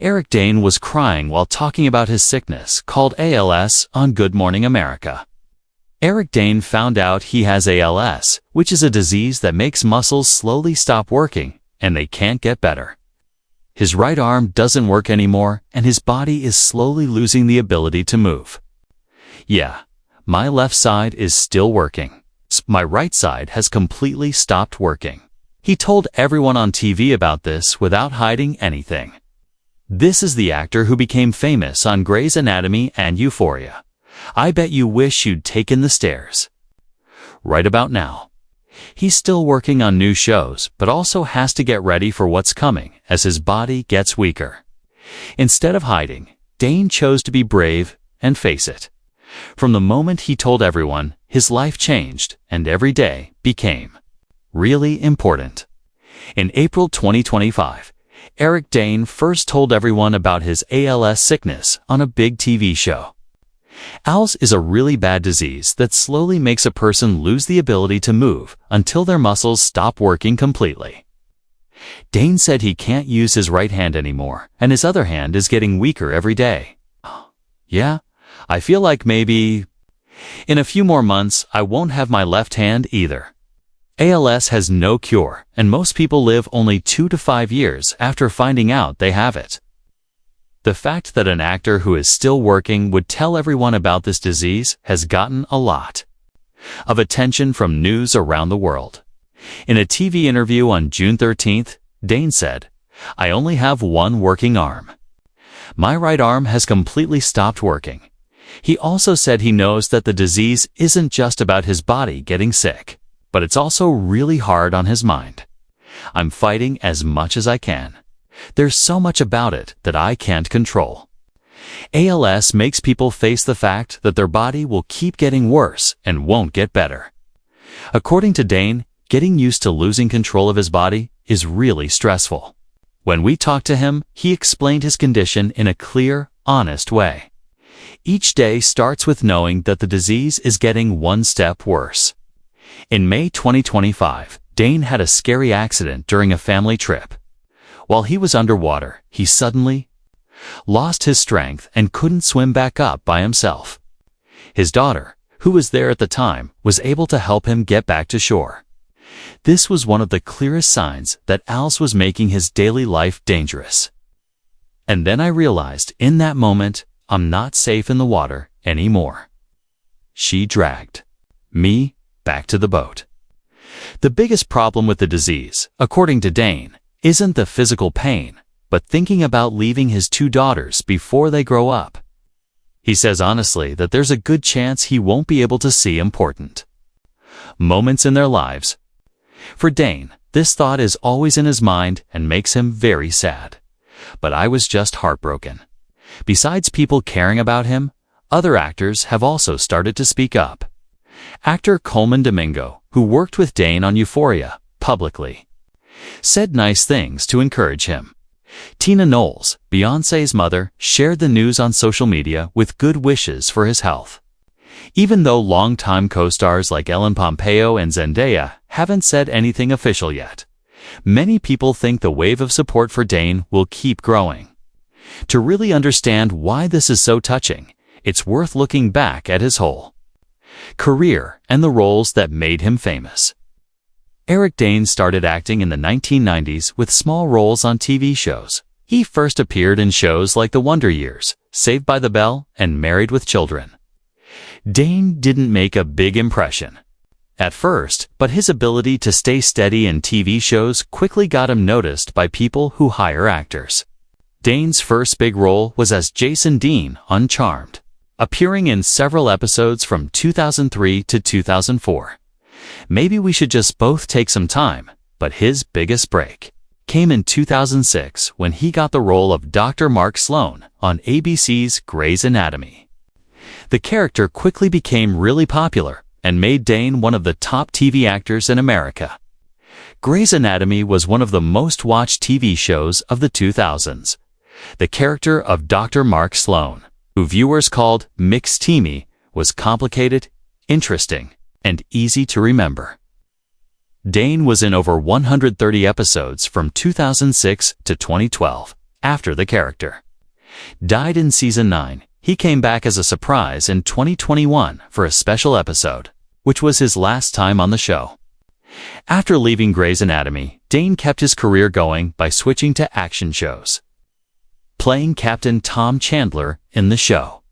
Eric Dane was crying while talking about his sickness called ALS on Good Morning America. Eric Dane found out he has ALS, which is a disease that makes muscles slowly stop working and they can't get better. His right arm doesn't work anymore and his body is slowly losing the ability to move. Yeah, my left side is still working. My right side has completely stopped working. He told everyone on TV about this without hiding anything. This is the actor who became famous on Grey's Anatomy and Euphoria. I bet you wish you'd taken the stairs. Right about now. He's still working on new shows, but also has to get ready for what's coming as his body gets weaker. Instead of hiding, Dane chose to be brave and face it. From the moment he told everyone, his life changed and every day became really important. In April 2025, Eric Dane first told everyone about his ALS sickness on a big TV show. ALS is a really bad disease that slowly makes a person lose the ability to move until their muscles stop working completely. Dane said he can't use his right hand anymore, and his other hand is getting weaker every day. Yeah, I feel like maybe in a few more months I won't have my left hand either. ALS has no cure, and most people live only 2 to 5 years after finding out they have it. The fact that an actor who is still working would tell everyone about this disease has gotten a lot of attention from news around the world. In a TV interview on June 13th, Dane said, "I only have one working arm. My right arm has completely stopped working." He also said he knows that the disease isn't just about his body getting sick, but it's also really hard on his mind. "I'm fighting as much as I can. There's so much about it that I can't control." ALS makes people face the fact that their body will keep getting worse and won't get better. According to Dane, getting used to losing control of his body is really stressful. When we talked to him, he explained his condition in a clear, honest way. Each day starts with knowing that the disease is getting one step worse. In May 2025, Dane had a scary accident during a family trip. While he was underwater, he suddenly lost his strength and couldn't swim back up by himself. His daughter, who was there at the time, was able to help him get back to shore. This was one of the clearest signs that ALS was making his daily life dangerous. And then I realized in that moment, I'm not safe in the water anymore. She dragged me back to the boat. The biggest problem with the disease, according to Dane, isn't the physical pain, but thinking about leaving his 2 daughters before they grow up. He says honestly that there's a good chance he won't be able to see important moments in their lives. For Dane, this thought is always in his mind and makes him very sad. But I was just heartbroken. Besides people caring about him, other actors have also started to speak up. Actor Colman Domingo, who worked with Dane on Euphoria, publicly said nice things to encourage him. Tina Knowles, Beyoncé's mother, shared the news on social media with good wishes for his health. Even though longtime co-stars like Ellen Pompeo and Zendaya haven't said anything official yet, many people think the wave of support for Dane will keep growing. To really understand why this is so touching, it's worth looking back at his whole career and the roles that made him famous. Eric Dane started acting in the 1990s with small roles on TV shows. He first appeared in shows like The Wonder Years, Saved by the Bell, and Married with Children. Dane didn't make a big impression at first, but his ability to stay steady in TV shows quickly got him noticed by people who hire actors. Dane's first big role was as Jason Dean on Charmed, appearing in several episodes from 2003 to 2004. Maybe we should just both take some time, but his biggest break came in 2006 when he got the role of Dr. Mark Sloan on ABC's Grey's Anatomy. The character quickly became really popular and made Dane one of the top TV actors in America. Grey's Anatomy was one of the most watched TV shows of the 2000s. The character of Dr. Mark Sloan, who viewers called McSteamy, was complicated, interesting, and easy to remember. Dane was in over 130 episodes from 2006 to 2012, after the character died in season 9. He came back as a surprise in 2021 for a special episode, which was his last time on the show. After leaving Grey's Anatomy, Dane kept his career going by switching to action shows, playing Captain Tom Chandler in the show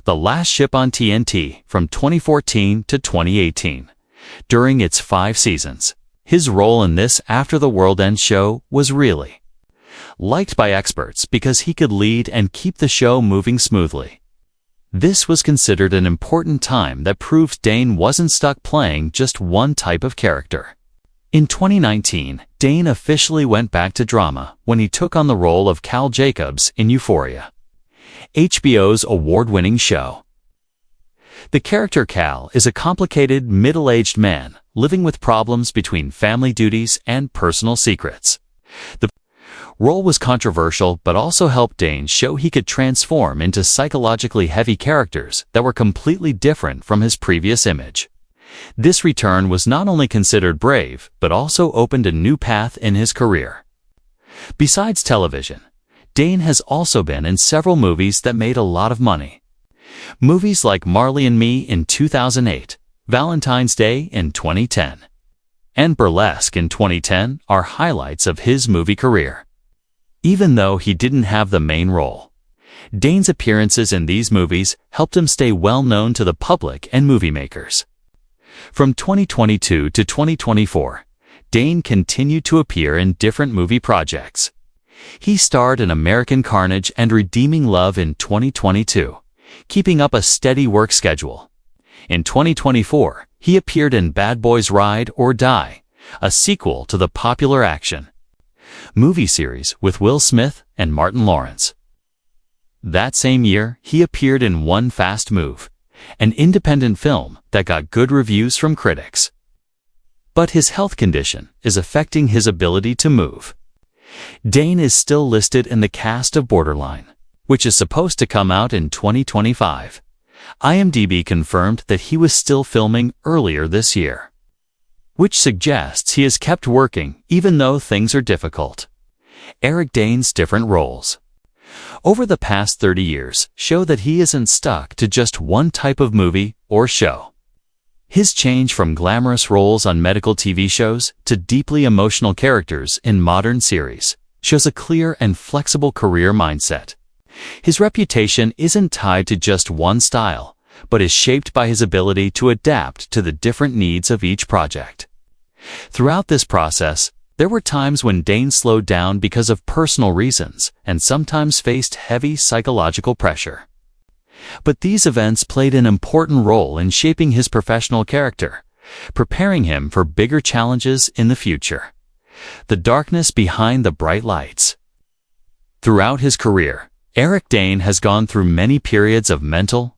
The Last Ship on TNT from 2014 to 2018. During its 5 seasons, his role in this After the World Ends show was really liked by experts because he could lead and keep the show moving smoothly. This was considered an important time that proved Dane wasn't stuck playing just one type of character. In 2019, Dane officially went back to drama when he took on the role of Cal Jacobs in Euphoria, HBO's award-winning show. The character Cal is a complicated, middle-aged man living with problems between family duties and personal secrets. The role was controversial but also helped Dane show he could transform into psychologically heavy characters that were completely different from his previous image. This return was not only considered brave but also opened a new path in his career. Besides television, Dane has also been in several movies that made a lot of money. Movies like Marley and Me in 2008, Valentine's Day in 2010, and Burlesque in 2010 are highlights of his movie career. Even though he didn't have the main role, Dane's appearances in these movies helped him stay well known to the public and movie makers. From 2022 to 2024, Dane continued to appear in different movie projects. He starred in American Carnage and Redeeming Love in 2022, keeping up a steady work schedule. In 2024, he appeared in Bad Boys Ride or Die, a sequel to the popular action movie series with Will Smith and Martin Lawrence. That same year, he appeared in One Fast Move, an independent film that got good reviews from critics. But his health condition is affecting his ability to move. Dane is still listed in the cast of Borderline, which is supposed to come out in 2025. IMDb confirmed that he was still filming earlier this year, which suggests he has kept working even though things are difficult. Eric Dane's different roles over the past 30 years show that he isn't stuck to just one type of movie or show. His change from glamorous roles on medical TV shows to deeply emotional characters in modern series shows a clear and flexible career mindset. His reputation isn't tied to just one style, but is shaped by his ability to adapt to the different needs of each project. Throughout this process, there were times when Dane slowed down because of personal reasons and sometimes faced heavy psychological pressure. But these events played an important role in shaping his professional character, preparing him for bigger challenges in the future. The darkness behind the bright lights. Throughout his career, Eric Dane has gone through many periods of mental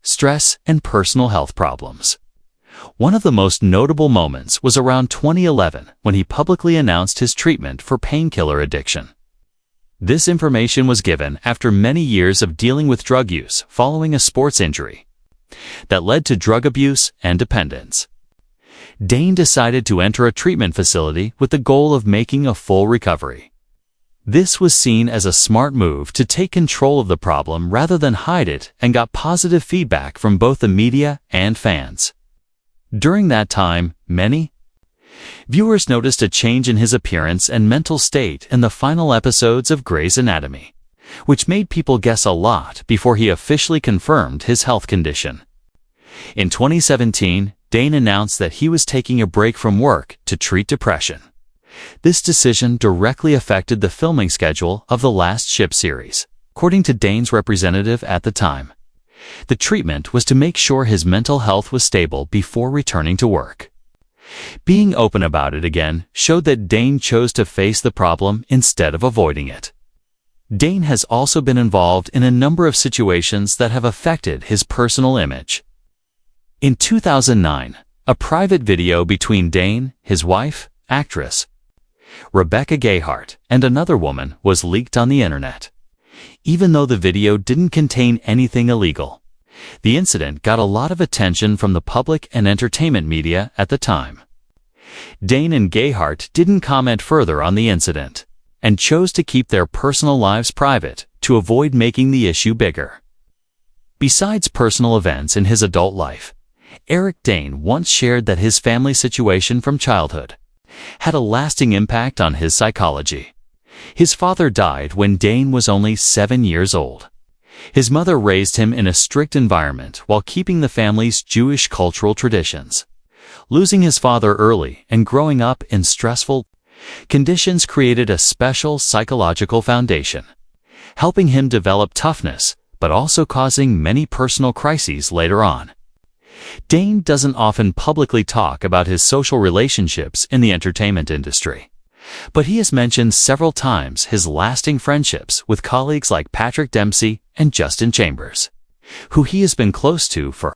stress and personal health problems. One of the most notable moments was around 2011 when he publicly announced his treatment for painkiller addiction. This information was given after many years of dealing with drug use following a sports injury that led to drug abuse and dependence. Dane decided to enter a treatment facility with the goal of making a full recovery. This was seen as a smart move to take control of the problem rather than hide it and got positive feedback from both the media and fans. During that time, many viewers noticed a change in his appearance and mental state in the final episodes of Grey's Anatomy, which made people guess a lot before he officially confirmed his health condition. In 2017, Dane announced that he was taking a break from work to treat depression. This decision directly affected the filming schedule of The Last Ship series, according to Dane's representative at the time. The treatment was to make sure his mental health was stable before returning to work. Being open about it again showed that Dane chose to face the problem instead of avoiding it. Dane has also been involved in a number of situations that have affected his personal image. In 2009, a private video between Dane, his wife, actress Rebecca Gayheart, and another woman was leaked on the internet. Even though the video didn't contain anything illegal, the incident got a lot of attention from the public and entertainment media at the time. Dane and Gayheart didn't comment further on the incident, and chose to keep their personal lives private to avoid making the issue bigger. Besides personal events in his adult life, Eric Dane once shared that his family situation from childhood had a lasting impact on his psychology. His father died when Dane was only 7 years old. His mother raised him in a strict environment while keeping the family's Jewish cultural traditions. Losing his father early and growing up in stressful conditions created a special psychological foundation, helping him develop toughness, but also causing many personal crises later on. Dane doesn't often publicly talk about his social relationships in the entertainment industry, but he has mentioned several times his lasting friendships with colleagues like Patrick Dempsey and Justin Chambers, who he has been close to for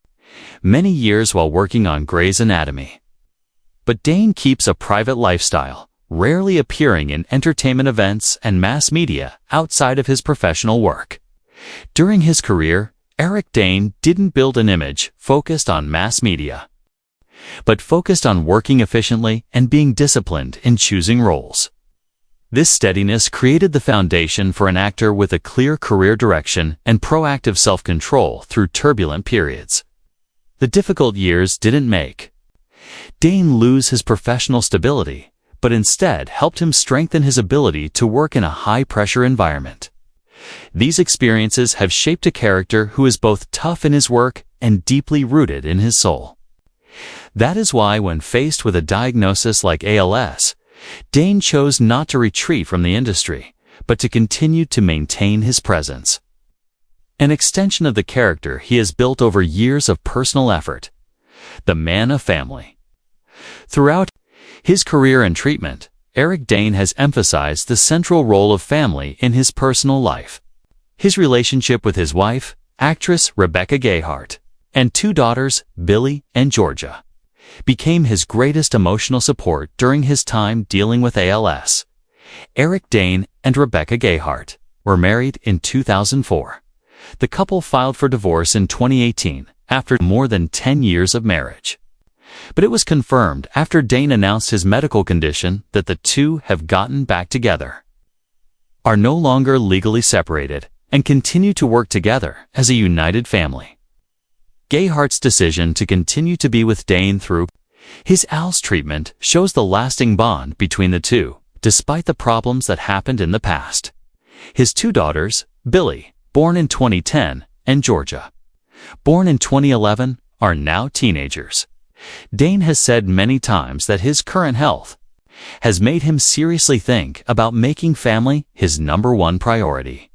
many years while working on Grey's Anatomy. But Dane keeps a private lifestyle, rarely appearing in entertainment events and mass media outside of his professional work. During his career, Eric Dane didn't build an image focused on mass media, but focused on working efficiently and being disciplined in choosing roles. This steadiness created the foundation for an actor with a clear career direction and proactive self-control through turbulent periods. The difficult years didn't make Dane lose his professional stability, but instead helped him strengthen his ability to work in a high-pressure environment. These experiences have shaped a character who is both tough in his work and deeply rooted in his soul. That is why, when faced with a diagnosis like ALS, Dane chose not to retreat from the industry, but to continue to maintain his presence. An extension of the character he has built over years of personal effort, the man of family. Throughout his career and treatment, Eric Dane has emphasized the central role of family in his personal life. His relationship with his wife, actress Rebecca Gayheart, and 2 daughters, Billy and Georgia, became his greatest emotional support during his time dealing with ALS. Eric Dane and Rebecca Gayheart were married in 2004. The couple filed for divorce in 2018 after more than 10 years of marriage. But it was confirmed after Dane announced his medical condition that the two have gotten back together, are no longer legally separated, and continue to work together as a united family. Gayheart's decision to continue to be with Dane through his ALS treatment shows the lasting bond between the two, despite the problems that happened in the past. His 2 daughters, Billy, born in 2010, and Georgia, born in 2011, are now teenagers. Dane has said many times that his current health has made him seriously think about making family his #1 priority.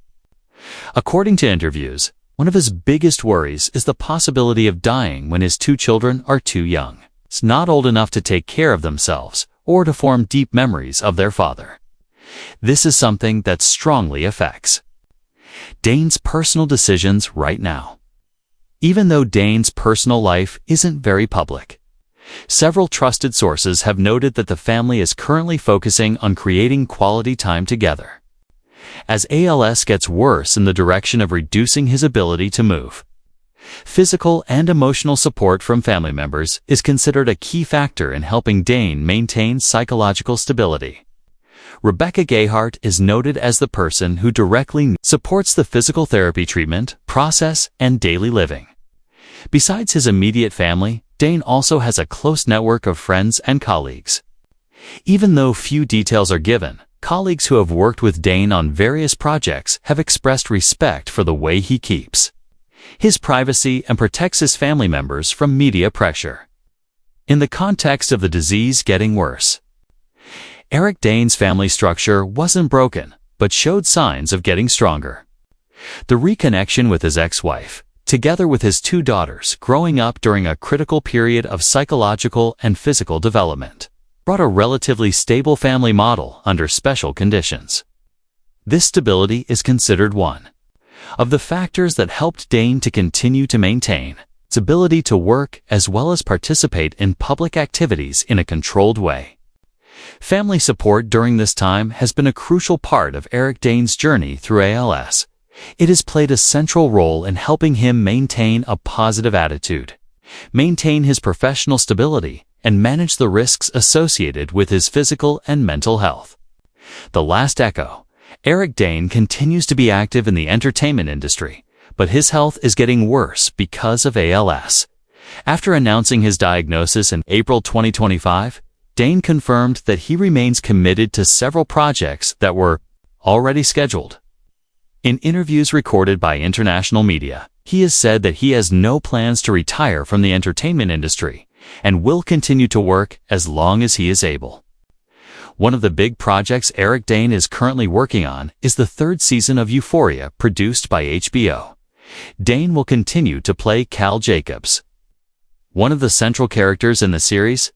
According to interviews, one of his biggest worries is the possibility of dying when his 2 children are too young, not old enough to take care of themselves or to form deep memories of their father. This is something that strongly affects Dane's personal decisions right now. Even though Dane's personal life isn't very public, several trusted sources have noted that the family is currently focusing on creating quality time together, as ALS gets worse in the direction of reducing his ability to move. Physical and emotional support from family members is considered a key factor in helping Dane maintain psychological stability. Rebecca Gayheart is noted as the person who directly supports the physical therapy treatment process and daily living. Besides his immediate family, Dane also has a close network of friends and colleagues. Even though few details are given, colleagues who have worked with Dane on various projects have expressed respect for the way he keeps his privacy and protects his family members from media pressure. In the context of the disease getting worse, Eric Dane's family structure wasn't broken, but showed signs of getting stronger. The reconnection with his ex-wife, together with his 2 daughters growing up during a critical period of psychological and physical development, brought a relatively stable family model under special conditions. This stability is considered one of the factors that helped Dane to continue to maintain its ability to work as well as participate in public activities in a controlled way. Family support during this time has been a crucial part of Eric Dane's journey through ALS. It has played a central role in helping him maintain a positive attitude, maintain his professional stability, and manage the risks associated with his physical and mental health. The Last Echo. Eric Dane continues to be active in the entertainment industry, but his health is getting worse because of ALS. After announcing his diagnosis in April 2025, Dane confirmed that he remains committed to several projects that were already scheduled. In interviews recorded by international media, he has said that he has no plans to retire from the entertainment industry and will continue to work as long as he is able. One of the big projects Eric Dane is currently working on is the third season of Euphoria, produced by HBO. Dane will continue to play Cal Jacobs, one of the central characters in the series.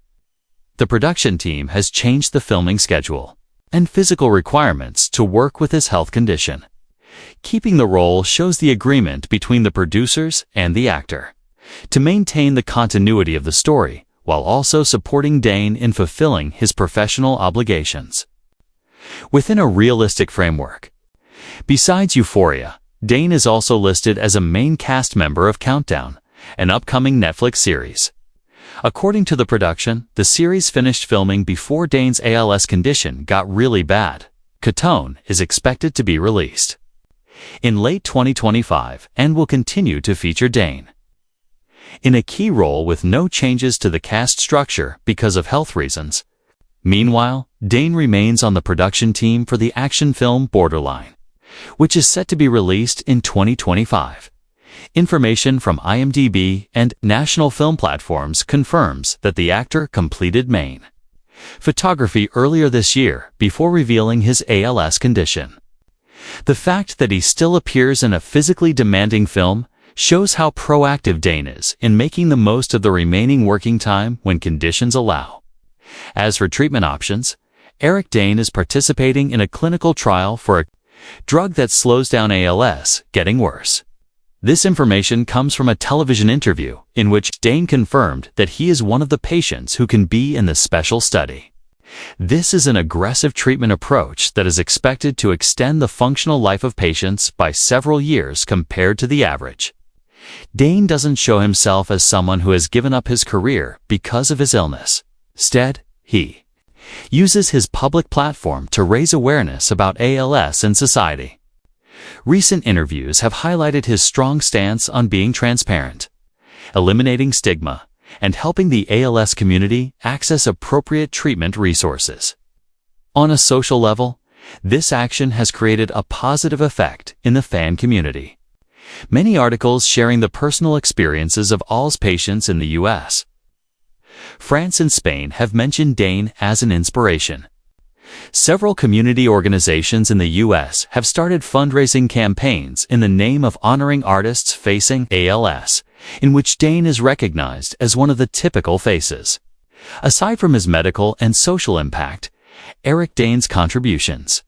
The production team has changed the filming schedule and physical requirements to work with his health condition. Keeping the role shows the agreement between the producers and the actor to maintain the continuity of the story while also supporting Dane in fulfilling his professional obligations within a realistic framework. Besides Euphoria, Dane is also listed as a main cast member of Countdown, an upcoming Netflix series. According to the production, the series finished filming before Dane's ALS condition got really bad. Countdown is expected to be released in late 2025 and will continue to feature Dane in a key role with no changes to the cast structure because of health reasons. Meanwhile, Dane remains on the production team for the action film Borderline, which is set to be released in 2025. Information from IMDb and national film platforms confirms that the actor completed main photography earlier this year before revealing his ALS condition. The fact that he still appears in a physically demanding film shows how proactive Dane is in making the most of the remaining working time when conditions allow. As for treatment options, Eric Dane is participating in a clinical trial for a drug that slows down ALS getting worse. This information comes from a television interview in which Dane confirmed that he is one of the patients who can be in the special study. This is an aggressive treatment approach that is expected to extend the functional life of patients by several years compared to the average. Dane doesn't show himself as someone who has given up his career because of his illness. Instead, he uses his public platform to raise awareness about ALS in society. Recent interviews have highlighted his strong stance on being transparent, eliminating stigma, and helping the ALS community access appropriate treatment resources. On a social level, this action has created a positive effect in the fan community. Many articles sharing the personal experiences of ALS patients in the U.S., France, and Spain have mentioned Dane as an inspiration. Several community organizations in the U.S. have started fundraising campaigns in the name of honoring artists facing ALS, in which Dane is recognized as one of the typical faces. Aside from his medical and social impact, Eric Dane's contributions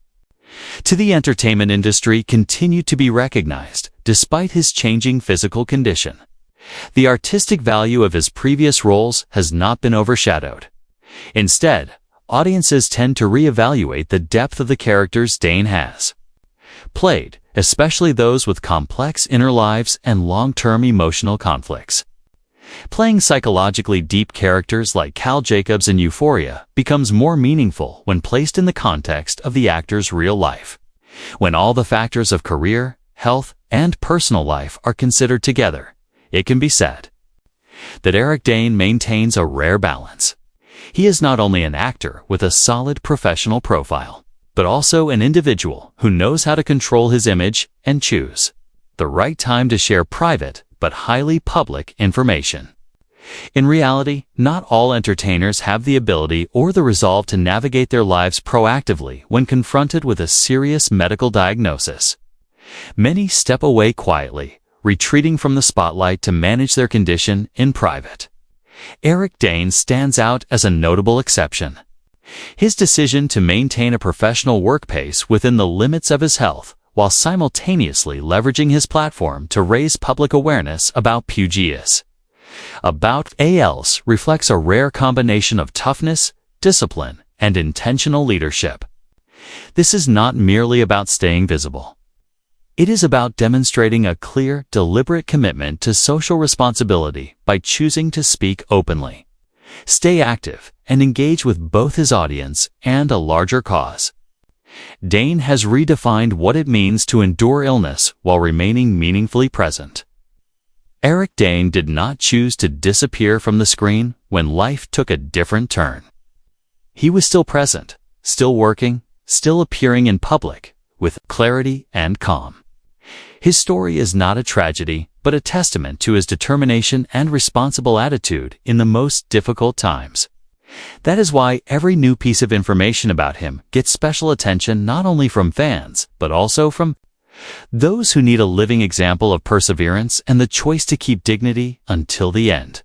to the entertainment industry continue to be recognized despite his changing physical condition. The artistic value of his previous roles has not been overshadowed. Instead, audiences tend to reevaluate the depth of the characters Dane has played, especially those with complex inner lives and long-term emotional conflicts. Playing psychologically deep characters like Cal Jacobs in Euphoria becomes more meaningful when placed in the context of the actor's real life. When all the factors of career, health, and personal life are considered together, it can be said that Eric Dane maintains a rare balance. He is not only an actor with a solid professional profile, but also an individual who knows how to control his image and choose the right time to share private but highly public information. In reality, not all entertainers have the ability or the resolve to navigate their lives proactively when confronted with a serious medical diagnosis. Many step away quietly, retreating from the spotlight to manage their condition in private. Eric Dane stands out as a notable exception. His decision to maintain a professional work pace within the limits of his health, while simultaneously leveraging his platform to raise public awareness about Pugius about ALS, reflects a rare combination of toughness, discipline, and intentional leadership. This is not merely about staying visible. It is about demonstrating a clear, deliberate commitment to social responsibility by choosing to speak openly, stay active, and engage with both his audience and a larger cause. Dane has redefined what it means to endure illness while remaining meaningfully present. Eric Dane did not choose to disappear from the screen when life took a different turn. He was still present, still working, still appearing in public, with clarity and calm. His story is not a tragedy, but a testament to his determination and responsible attitude in the most difficult times. That is why every new piece of information about him gets special attention not only from fans, but also from those who need a living example of perseverance and the choice to keep dignity until the end.